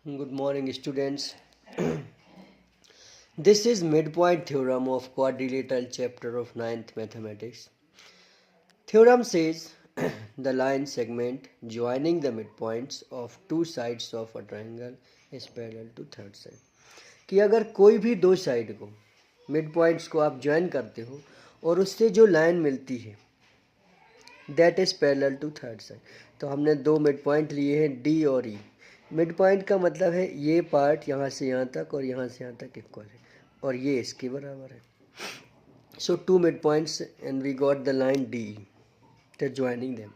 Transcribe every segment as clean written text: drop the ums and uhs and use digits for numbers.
Good morning, students. This is midpoint theorem of quadrilateral chapter of 9th mathematics. Theorem says the line segment joining the midpoints of two sides of a triangle is parallel to third side. कि अगर कोई भी दो side को mid points को आप join करते हो और उससे जो लाइन मिलती है that is parallel to third side. तो हमने दो मिड पॉइंट लिए हैं डी और ई। मिड पॉइंट का मतलब है ये पार्ट यहाँ से यहाँ तक और यहाँ से यहाँ तक इक्वल है और ये इसके बराबर है। So two mid points and we got the line D that joining them.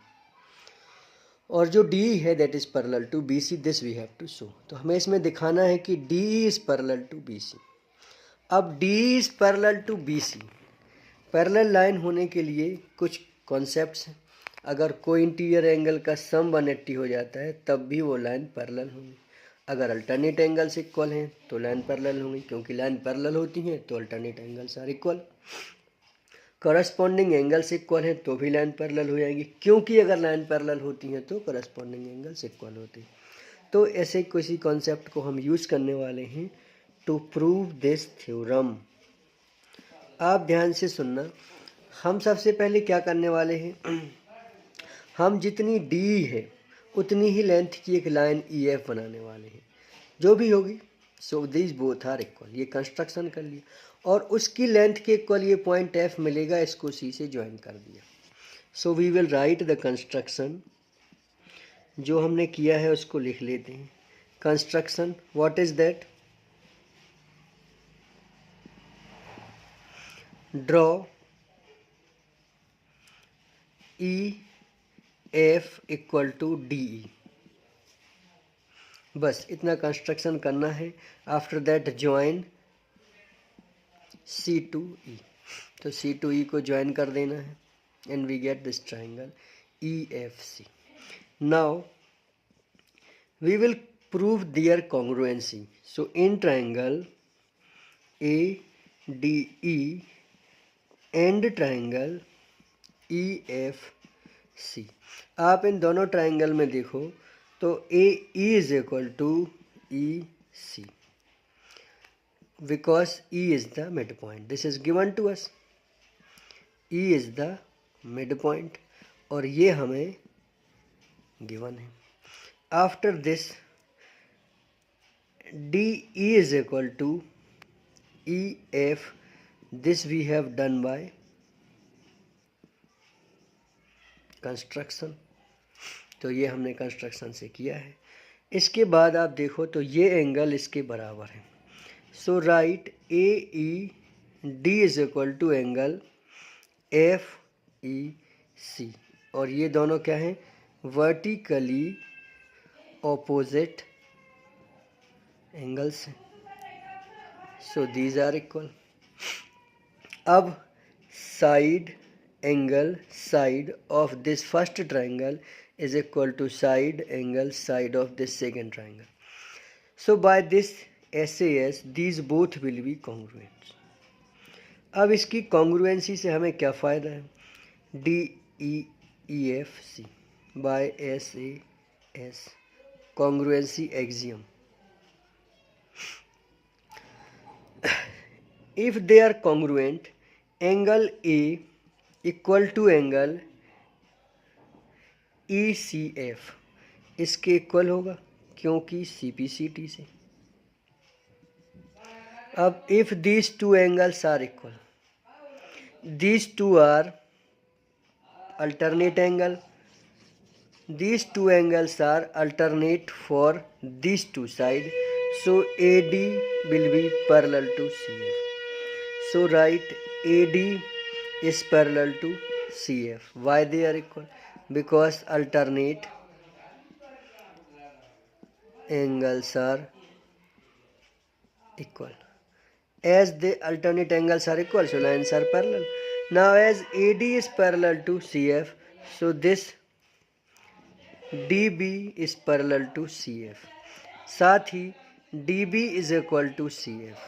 और जो डी है that is parallel to B C, this we have to show. तो हमें इसमें दिखाना है कि D is parallel to B C. अब D is parallel to B C, parallel line होने के लिए कुछ कॉन्सेप्ट्स हैं। अगर कोई इंटीरियर एंगल का सम 180 हो जाता है तब भी वो लाइन पैरेलल होंगी। अगर अल्टरनेट एंगल्स इक्वल हैं तो लाइन पैरेलल होंगी, क्योंकि लाइन पैरेलल होती हैं तो alternate angles are equal. Corresponding angles equal हैं तो भी लाइन पैरेलल हो जाएगी, क्योंकि अगर लाइन पैरेलल होती हैं तो करस्पॉन्डिंग एंगल्स इक्वल होते हैं। तो ऐसे किसी कॉन्सेप्ट को हम यूज़ करने वाले हैं टू प्रूव दिस थ्योरम। आप ध्यान से सुनना। हम सबसे पहले क्या करने वाले हैं, हम जितनी डी है उतनी ही लेंथ की एक लाइन ई एफ बनाने वाले हैं, जो भी होगी। So this both are equal, ये कंस्ट्रक्शन कर लिया और उसकी लेंथ के इक्वल ये पॉइंट एफ मिलेगा, इसको सी से ज्वाइन कर दिया। So we will write the construction. जो हमने किया है उसको लिख लेते हैं। Construction what is that, draw E F equal to D E, बस इतना कंस्ट्रक्शन करना है। After that join C to E, तो सी टू ई को ज्वाइन कर देना है and we get this triangle E F C. Now we will prove their congruency. So in triangle A D E and triangle E F C, आप इन दोनों triangle में देखो तो A E is equal to E C, because E is the mid point, this is given to us. E is the mid point और ये हमें given है। After this D E is equal to E F, this we have done by construction. तो ये हमने construction से किया है। इसके बाद आप देखो तो ये एंगल इसके बराबर है। So right A E D is equal to angle F E C, और ये दोनों क्या हैं, वर्टिकली ऑपोजिट एंगल्स हैं। So these are equal. अब side angle side of this first triangle is equal to side angle side of this second triangle. So by this SAS these both will be congruent. अब इसकी congruency से हमें क्या फ़ायदा है, D E E F C by SAS congruency axiom. If they are congruent, angle A equal to angle E C F इसके equal होगा, क्योंकि सी पी सी टी से। अब if these two angles are equal, these two are alternate angle, these two angles are alternate for these two sides, so AD will be parallel to CF. So write AD is parallel to CF. Why they are equal? Because alternate angles are equal. As the alternate angles are equal, so lines are parallel. Now as AD is parallel to CF, so this DB is parallel to CF. साथ ही DB is equal to CF.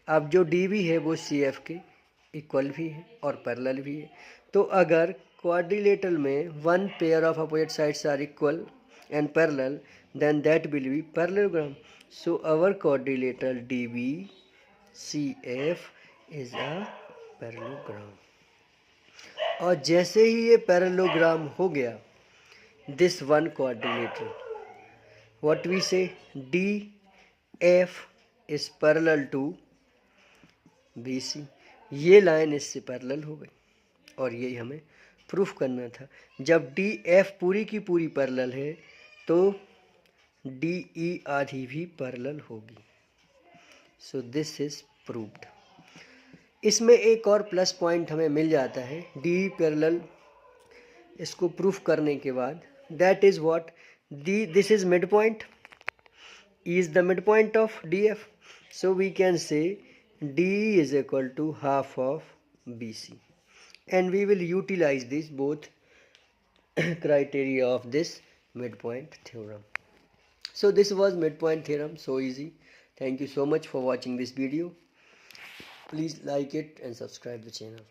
अब जो DB है वो CF के equal भी है और parallel भी है। तो अगर क्वाड्रिलेटरल में one pair of opposite sides are equal and parallel, then that will be parallelogram. So our quadrilateral DBCF is a parallelogram. और जैसे ही ये पैरेललोग्राम हो गया, this one quadrilateral, what we say, DF is parallel to BC. ये line इससे parallel हो गई और यही हमें प्रूफ करना था। जब DF पूरी की पूरी पैरेलल है तो DE आधी भी पैरेलल होगी। So this is proved. इसमें एक और प्लस पॉइंट हमें मिल जाता है DE पैरेलल इसको प्रूफ करने के बाद, that is what, this is mid point, E is the midpoint of DF. So we can say DE is equal to half of BC. And we will utilize these both criteria of this midpoint theorem. So this was midpoint theorem, so easy. Thank you so much for watching this video. Please like it and subscribe the channel.